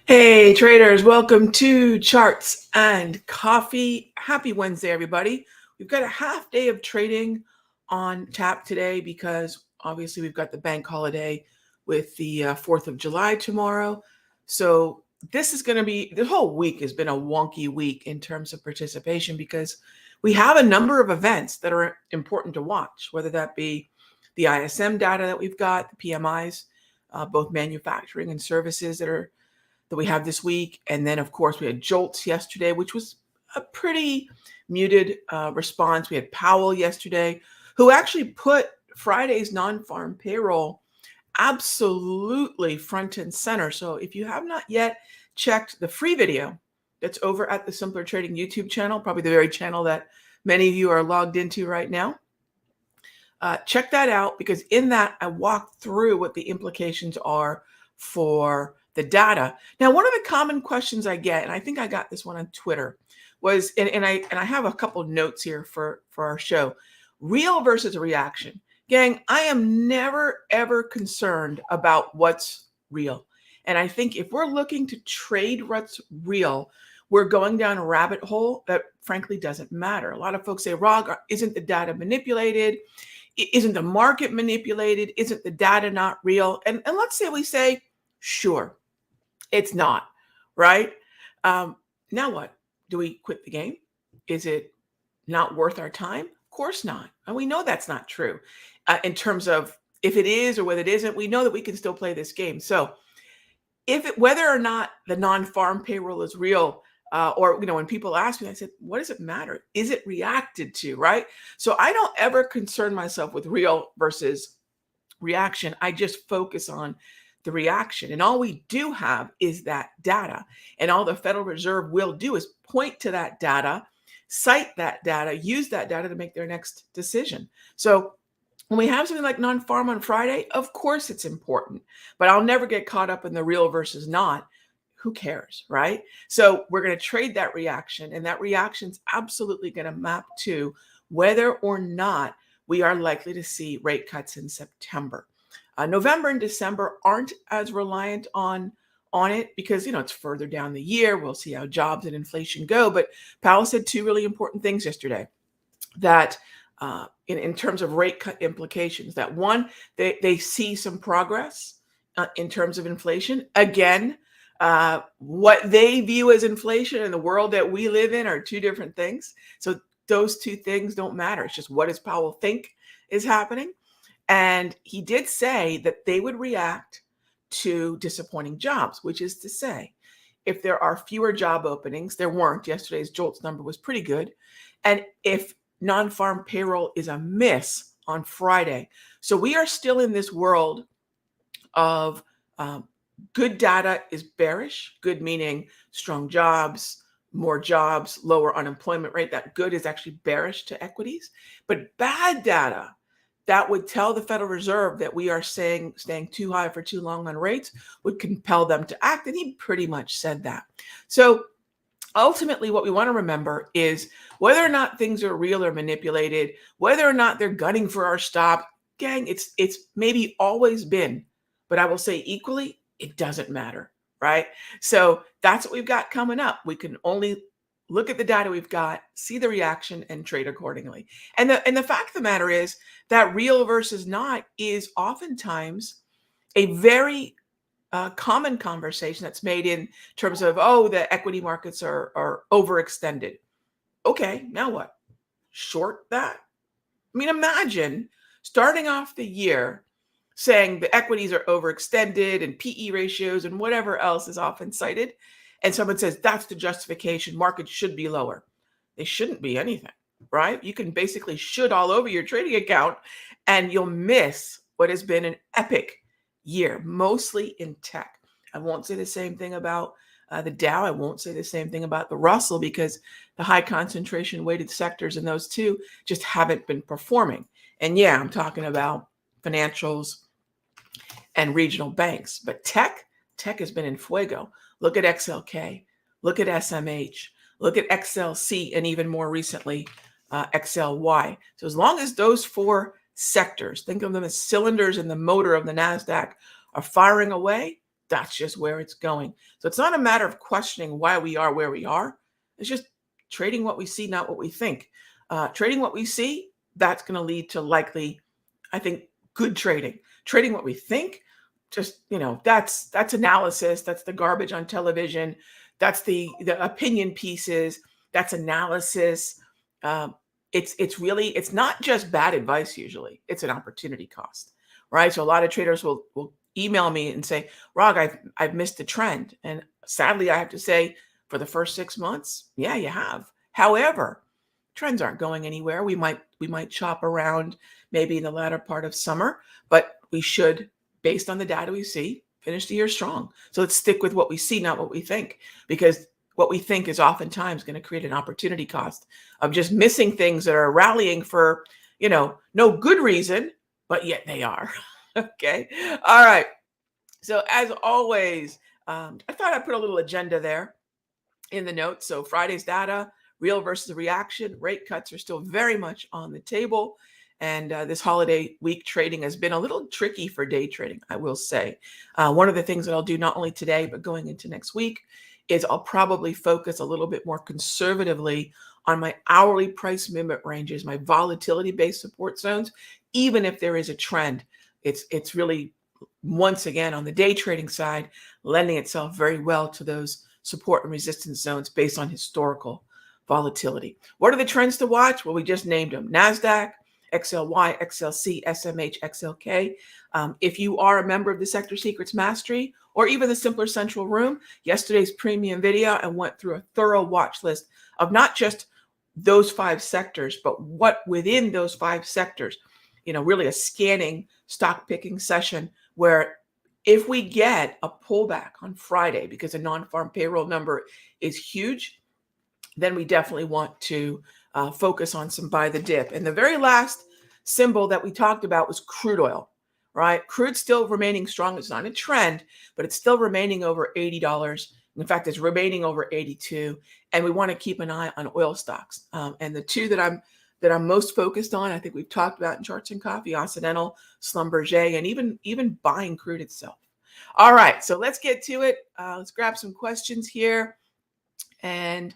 Hey traders, welcome to Charts and Coffee. Happy Wednesday, everybody. We've got a half day of trading on tap today because obviously we've got the bank holiday with the 4th of July tomorrow. So this whole week has been a wonky week in terms of participation because we have a number of events that are important to watch, whether that be the ISM data that we've got, the PMIs, both manufacturing and services that we have this week. And then, of course, we had JOLTS yesterday, which was a pretty muted response. We had Powell yesterday, who actually put Friday's non-farm payroll absolutely front and center. So if you have not yet checked the free video that's over at the Simpler Trading YouTube channel, probably the very channel that many of you are logged into right now, check that out, because in that I walk through what the implications are for the data. Now, one of the common questions I get, and I think I got this one on Twitter, was, and I have a couple of notes here for our show, real versus reaction. Gang, I am never, ever concerned about what's real. And I think if we're looking to trade what's real, we're going down a rabbit hole that frankly doesn't matter. A lot of folks say, Rog, isn't the data manipulated? Isn't the market manipulated? Isn't the data not real? And let's say we say, sure, it's not, right? Now what? Do we quit the game? Is it not worth our time? Of course not. And we know that's not true. In terms of if it is or whether it isn't, we know that we can still play this game. So whether or not the non-farm payroll is real, or when people ask me, I said, what does it matter? Is it reacted to, right? So I don't ever concern myself with real versus reaction. I just focus on the reaction. And all we do have is that data. And all the Federal Reserve will do is point to that data, cite that data, use that data to make their next decision. So when we have something like non-farm on Friday, of course it's important, but I'll never get caught up in the real versus not. Who cares, right? So we're going to trade that reaction, and that reaction's absolutely going to map to whether or not we are likely to see rate cuts in September. November and December aren't as reliant on it because, it's further down the year. We'll see how jobs and inflation go. But Powell said two really important things yesterday that in terms of rate cut implications, that one, they see some progress in terms of inflation. Again, what they view as inflation and the world that we live in are two different things. So those two things don't matter. It's just, what does Powell think is happening? And he did say that they would react to disappointing jobs, which is to say, if there are fewer job openings, there weren't. Yesterday's JOLTS number was pretty good. And if non-farm payroll is a miss on Friday. So we are still in this world of good data is bearish. Good meaning strong jobs, more jobs, lower unemployment rate. That good is actually bearish to equities. But bad data that would tell the Federal Reserve that we are staying too high for too long on rates would compel them to act. And he pretty much said that. So ultimately, what we want to remember is whether or not things are real or manipulated, whether or not they're gunning for our stop, gang, it's maybe always been, but I will say equally, it doesn't matter, right? So that's what we've got coming up. We can only look at the data we've got, see the reaction, and trade accordingly. And the fact of the matter is that real versus not is oftentimes a very common conversation that's made in terms of, the equity markets are overextended. Okay, now what? Short that? I mean, imagine starting off the year saying the equities are overextended and PE ratios and whatever else is often cited. And someone says that's the justification, markets should be lower. They shouldn't be anything, right? You can basically should all over your trading account and you'll miss what has been an epic year, mostly in tech. I won't say the same thing about the Dow. I won't say the same thing about the Russell because the high concentration weighted sectors in those two just haven't been performing. And yeah, I'm talking about financials and regional banks, but tech has been in fuego. Look at XLK, look at SMH, look at XLC, and even more recently, XLY. So as long as those four sectors, think of them as cylinders in the motor of the NASDAQ, are firing away, That's just where it's going. So it's not a matter of questioning why we are where we are. It's just trading what we see, not what we think. Trading what we see, that's going to lead to likely, I think, good trading. Trading what we think, just that's analysis. That's the garbage on television. That's the opinion pieces. That's analysis. Um, it's not just bad advice. Usually, it's an opportunity cost, right? So a lot of traders will email me and say, "Rog, I've missed a trend," and sadly, I have to say, for the first 6 months, yeah, you have. However, trends aren't going anywhere. We might chop around maybe in the latter part of summer, but we should, based on the data we see, finish the year strong. So let's stick with what we see, not what we think, because what we think is oftentimes going to create an opportunity cost of just missing things that are rallying for, no good reason, but yet they are. Okay. All right. So as always, I thought I'd put a little agenda there in the notes. So Friday's data, real versus reaction, rate cuts are still very much on the table. And this holiday week trading has been a little tricky for day trading, I will say. One of the things that I'll do not only today, but going into next week is I'll probably focus a little bit more conservatively on my hourly price movement ranges, my volatility-based support zones, even if there is a trend. It's really, once again, on the day trading side, lending itself very well to those support and resistance zones based on historical volatility. What are the trends to watch? Well, we just named them: NASDAQ, XLY, XLC, SMH, XLK. If you are a member of the Sector Secrets Mastery or even the Simpler Central Room, yesterday's premium video, I went through a thorough watch list of not just those 5 sectors, but what within those 5 sectors, really a scanning stock picking session where if we get a pullback on Friday because a non-farm payroll number is huge, then we definitely want to focus on some buy the dip. And the very last symbol that we talked about was crude oil, right? Crude's still remaining strong. It's not a trend, but it's still remaining over $80. In fact, it's remaining over 82. And we want to keep an eye on oil stocks. And the two that I'm most focused on, I think we've talked about in Charts and Coffee: Occidental, Schlumberger, and even buying crude itself. All right, so let's get to it. Let's grab some questions here. And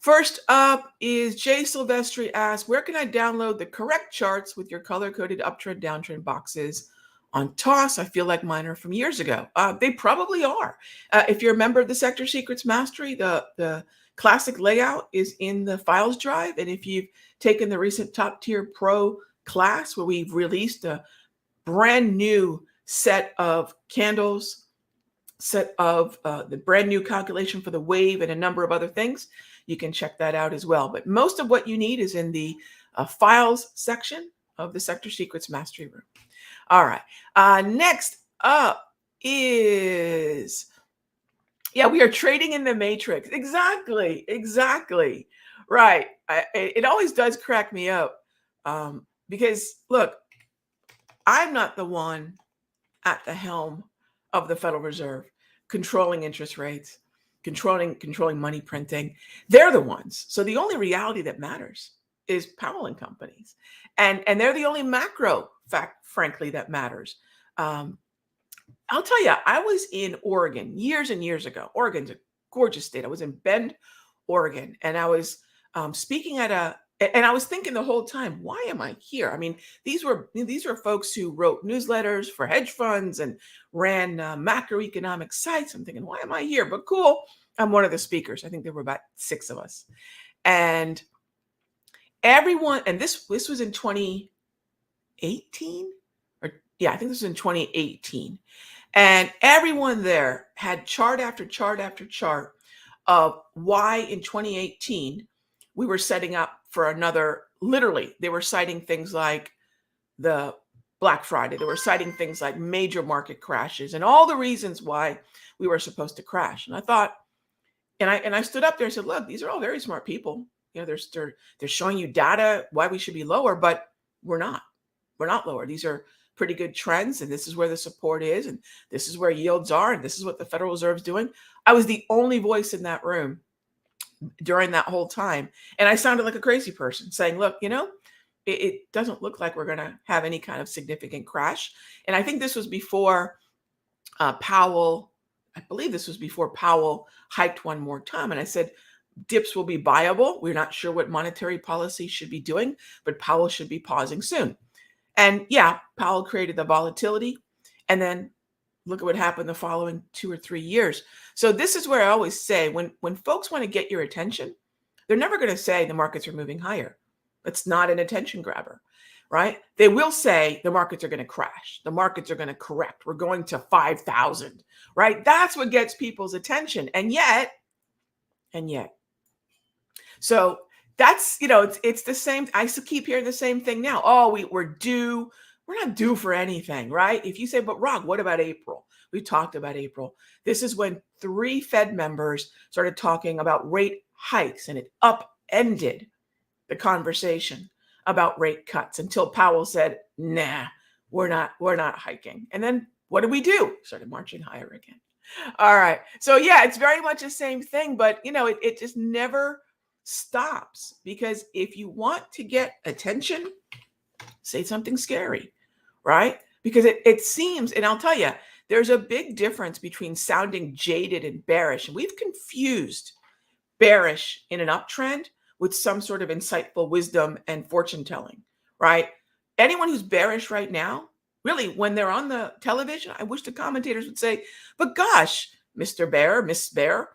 first up is Jay Silvestri asks, where can I download the correct charts with your color-coded uptrend, downtrend boxes on TOS? I feel like mine are from years ago. They probably are. If you're a member of the Sector Secrets Mastery, the classic layout is in the files drive. And if you've taken the recent Top Tier Pro class, where we've released a brand new set of candles, set of the brand new calculation for the wave, and a number of other things, you can check that out as well. But most of what you need is in the files section of the Sector Secrets Mastery Room. All right. Next up is, we are trading in the matrix. Exactly. Right. It always does crack me up because, look, I'm not the one at the helm of the Federal Reserve controlling interest rates, controlling money printing. They're the ones. So the only reality that matters is Powell and companies. And they're the only macro fact, frankly, that matters. I'll tell you, I was in Oregon years and years ago. Oregon's a gorgeous state. I was in Bend, Oregon, and I was speaking and I was thinking the whole time, why am I here? I mean, these were folks who wrote newsletters for hedge funds and ran macroeconomic sites. I'm thinking, why am I here? But cool, I'm one of the speakers. I think there were about 6 of us, and everyone. And this was in 2018, or I think this was in 2018, and everyone there had chart after chart after chart of why in 2018 we were setting up for another. Literally, they were citing things like the Black Friday. They were citing things like major market crashes and all the reasons why we were supposed to crash. And I thought, and I stood up there and said, look, these are all very smart people. They're showing you data why we should be lower, but we're not. We're not lower. These are pretty good trends, and this is where the support is, and this is where yields are, and this is what the Federal Reserve is doing. I was the only voice in that room during that whole time. And I sounded like a crazy person saying, look, it doesn't look like we're going to have any kind of significant crash. And I think this was before Powell, I believe this was before Powell hiked one more time. And I said, dips will be buyable. We're not sure what monetary policy should be doing, but Powell should be pausing soon. And yeah, Powell created the volatility. And then look at what happened the following 2 or 3 years. So this is where I always say when folks want to get your attention, they're never going to say the markets are moving higher. That's not an attention grabber, right? They will say the markets are going to crash. The markets are going to correct. We're going to 5,000, right? That's what gets people's attention. And yet, so that's, it's the same. I keep hearing the same thing now. Oh, we're due. We're not due for anything, right? If you say, but Rob, what about April? We talked about April. This is when 3 Fed members started talking about rate hikes, and it upended the conversation about rate cuts until Powell said, nah, we're not hiking. And then what did we do? Started marching higher again. All right. So yeah, it's very much the same thing, but it just never stops, because if you want to get attention, say something scary, right? Because it seems, and I'll tell you, there's a big difference between sounding jaded and bearish. And we've confused bearish in an uptrend with some sort of insightful wisdom and fortune telling, right? Anyone who's bearish right now, really, when they're on the television, I wish the commentators would say, but gosh, Mr. Bear, Miss Bear,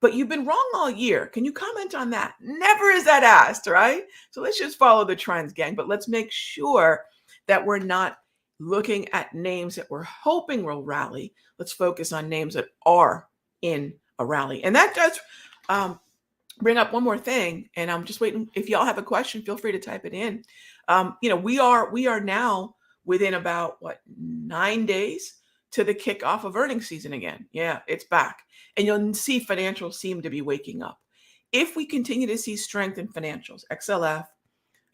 but you've been wrong all year. Can you comment on that? Never is that asked, right? So let's just follow the trends, gang. But let's make sure that we're not looking at names that we're hoping will rally. Let's focus on names that are in a rally. And that does bring up one more thing. And I'm just waiting. If y'all have a question, feel free to type it in. We are now within about 9 days to the kickoff of earnings season again. Yeah, it's back. And you'll see financials seem to be waking up. If we continue to see strength in financials, XLF,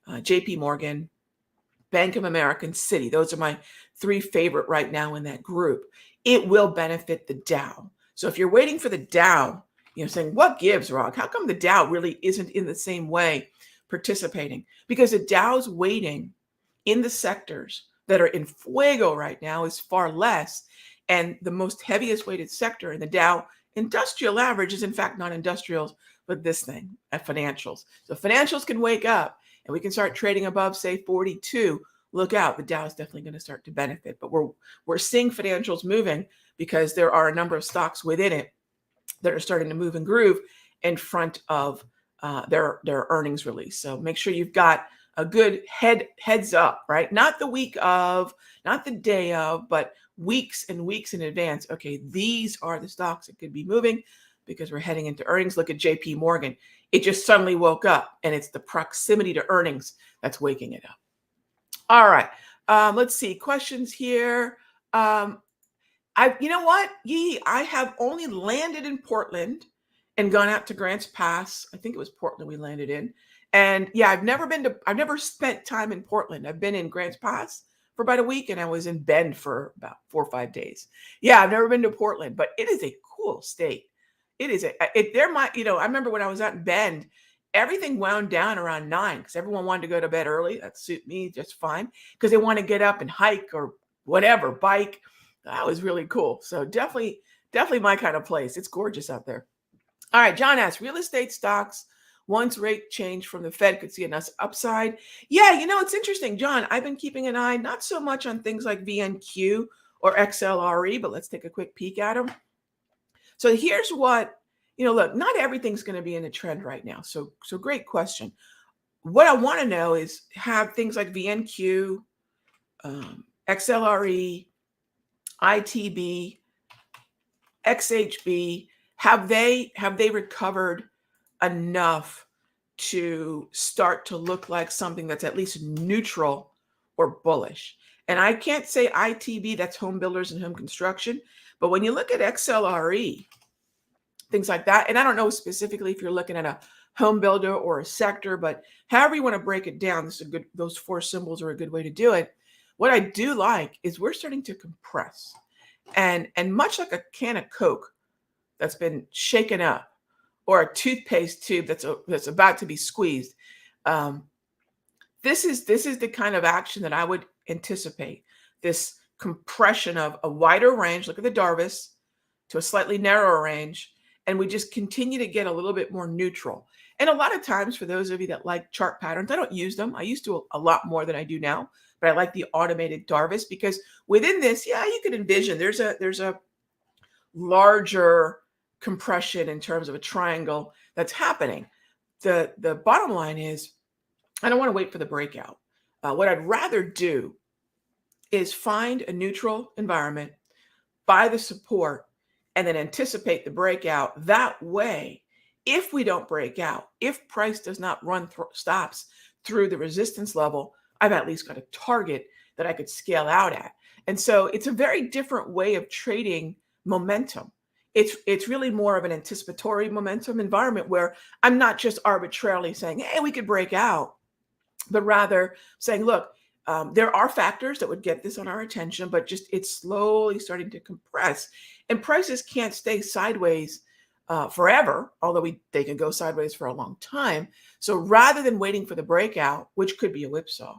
JP Morgan, Bank of America, and Citi, those are my 3 favorite right now in that group, it will benefit the Dow. So if you're waiting for the Dow, saying, what gives, Rog? How come the Dow really isn't in the same way participating? Because the Dow's weighting in the sectors that are in fuego right now is far less. And the most heaviest weighted sector in the Dow industrial average is in fact not industrials, but this thing at financials. So financials can wake up and we can start trading above, say, 42. Look out, the Dow is definitely going to start to benefit. But we're seeing financials moving because there are a number of stocks within it that are starting to move and groove in front of their earnings release. So make sure you've got a good heads up, right? Not the week of, not the day of, but weeks and weeks in advance. Okay, these are the stocks that could be moving because we're heading into earnings. Look at JP Morgan. It just suddenly woke up, and it's the proximity to earnings that's waking it up. All right. Let's see. Questions here. You know what, Yee? I have only landed in Portland and gone out to Grants Pass. I think it was Portland we landed in. And yeah, I've never spent time in Portland. I've been in Grants Pass for about a week, and I was in Bend for about 4 or 5 days. Yeah, I've never been to Portland, but it is a cool state. It is I remember when I was out in Bend, everything wound down around 9 because everyone wanted to go to bed early. That suit me just fine because they want to get up and hike or whatever, bike. That was really cool. So definitely my kind of place. It's gorgeous out there. All right, John asks, real estate stocks, once rate change from the Fed could see a nice upside. Yeah, it's interesting, John. I've been keeping an eye, not so much on things like VNQ or XLRE, but let's take a quick peek at them. So here's what, look, not everything's going to be in a trend right now. So great question. What I want to know is, have things like VNQ, XLRE, ITB, XHB, have they recovered enough to start to look like something that's at least neutral or bullish? And I can't say ITB, that's home builders and home construction, but when you look at XLRE, things like that, and I don't know specifically if you're looking at a home builder or a sector, but however you want to break it down, those 4 symbols are a good way to do it. What I do like is we're starting to compress, and much like a can of Coke that's been shaken up, or a toothpaste tube that's about to be squeezed. This is the kind of action that I would anticipate. This compression of a wider range, look at the Darvis, to a slightly narrower range, and we just continue to get a little bit more neutral. And a lot of times, for those of you that like chart patterns, I don't use them. I used to a lot more than I do now, but I like the automated Darvis because within this, yeah, you could envision there's a larger compression in terms of a triangle that's happening. The bottom line is I don't want to wait for the breakout. What I'd rather do is find a neutral environment, buy the support, and then anticipate the breakout. That way, if we don't break out, if price does not run stops through the resistance level, I've at least got a target that I could scale out at. And so it's a very different way of trading momentum. It's really more of an anticipatory momentum environment where I'm not just arbitrarily saying, hey, we could break out, but rather saying, look, there are factors that would get this on our attention, but just it's slowly starting to compress. And prices can't stay sideways forever, although they can go sideways for a long time. So rather than waiting for the breakout, which could be a whipsaw,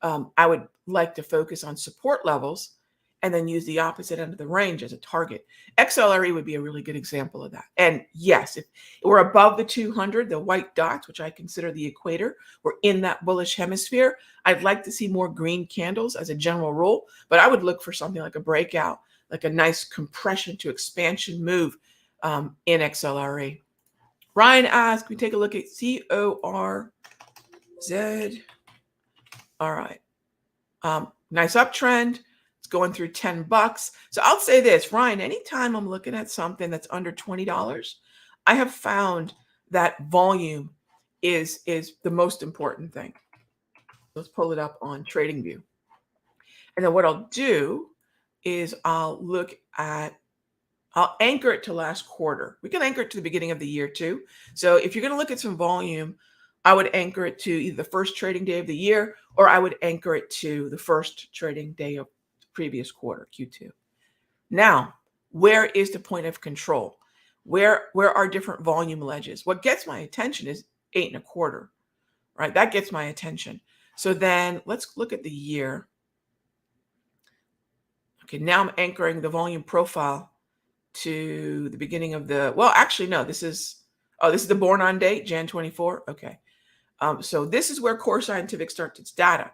I would like to focus on support levels and then use the opposite end of the range as a target. XLRE would be a really good example of that. And yes, if we're above the 200, the white dots, which I consider the equator, we're in that bullish hemisphere. I'd like to see more green candles as a general rule, but I would look for something like a breakout, like a nice compression to expansion move in XLRE. Ryan asked, we take a look at CORZ. All right. Nice uptrend. It's going through $10. So I'll say this, Ryan, anytime I'm looking at something that's under $20, I have found that volume is the most important thing. Let's pull it up on TradingView. And then what I'll do is I'll anchor it to last quarter. We can anchor it to the beginning of the year too. So if you're going to look at some volume, I would anchor it to either the first trading day of the year, or I would anchor it to the first trading day of the previous quarter, Q2. Now, where is the point of control? Where are different volume ledges? What gets my attention is 8.25, right? That gets my attention. So then let's look at the year. Okay, now I'm anchoring the volume profile to the beginning of this is the born on date, Jan 24. Okay. So this is where Core Scientific starts its data.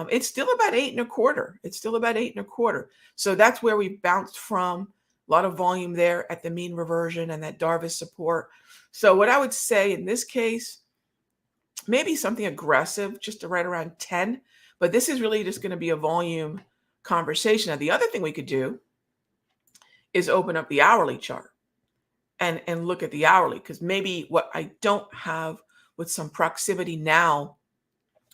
It's still about 8.25. It's still about 8.25. So that's where we bounced from. A lot of volume there at the mean reversion and that Darvis support. So what I would say in this case, maybe something aggressive, just to right around 10. But this is really just going to be a volume conversation. Now, the other thing we could do is open up the hourly chart and look at the hourly, because maybe what I don't have with some proximity now,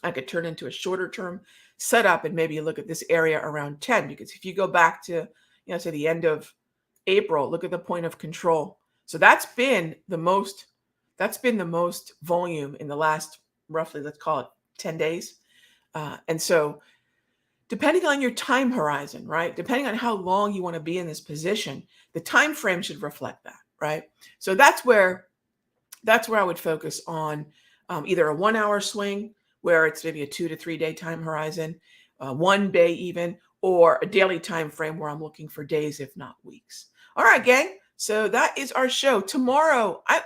I could turn into a shorter term setup and maybe look at this area around 10. Because if you go back to, say the end of April, look at the point of control. So that's been the most volume in the last roughly, let's call it 10 days. And so depending on your time horizon, right? Depending on how long you want to be in this position, the time frame should reflect that, right? So that's where I would focus on either a 1 hour swing where it's maybe a 2 to 3 day time horizon, 1 day even, or a daily time frame where I'm looking for days, if not weeks. All right, gang. So that is our show. Tomorrow, I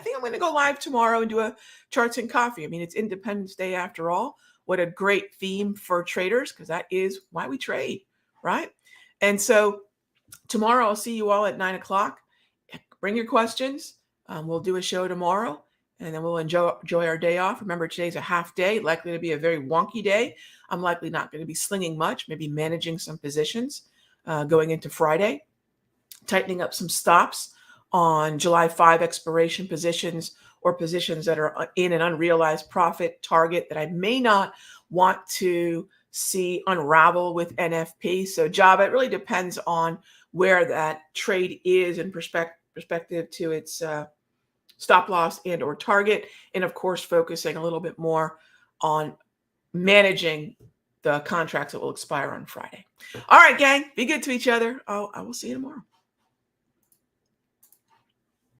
think I'm going to go live tomorrow and do a charts and coffee. I mean, it's Independence Day after all. What a great theme for traders, because that is why we trade, right? And so tomorrow, I'll see you all at 9 o'clock. Bring your questions. We'll do a show tomorrow, and then we'll enjoy our day off. Remember, today's a half day, likely to be a very wonky day. I'm likely not going to be slinging much, maybe managing some positions going into Friday, tightening up some stops on July 5 expiration positions or positions that are in an unrealized profit target that I may not want to see unravel with NFP. So Java, it really depends on where that trade is in perspective to its stop loss and or target. And of course, focusing a little bit more on managing the contracts that will expire on Friday. All right, gang, be good to each other. I will see you tomorrow.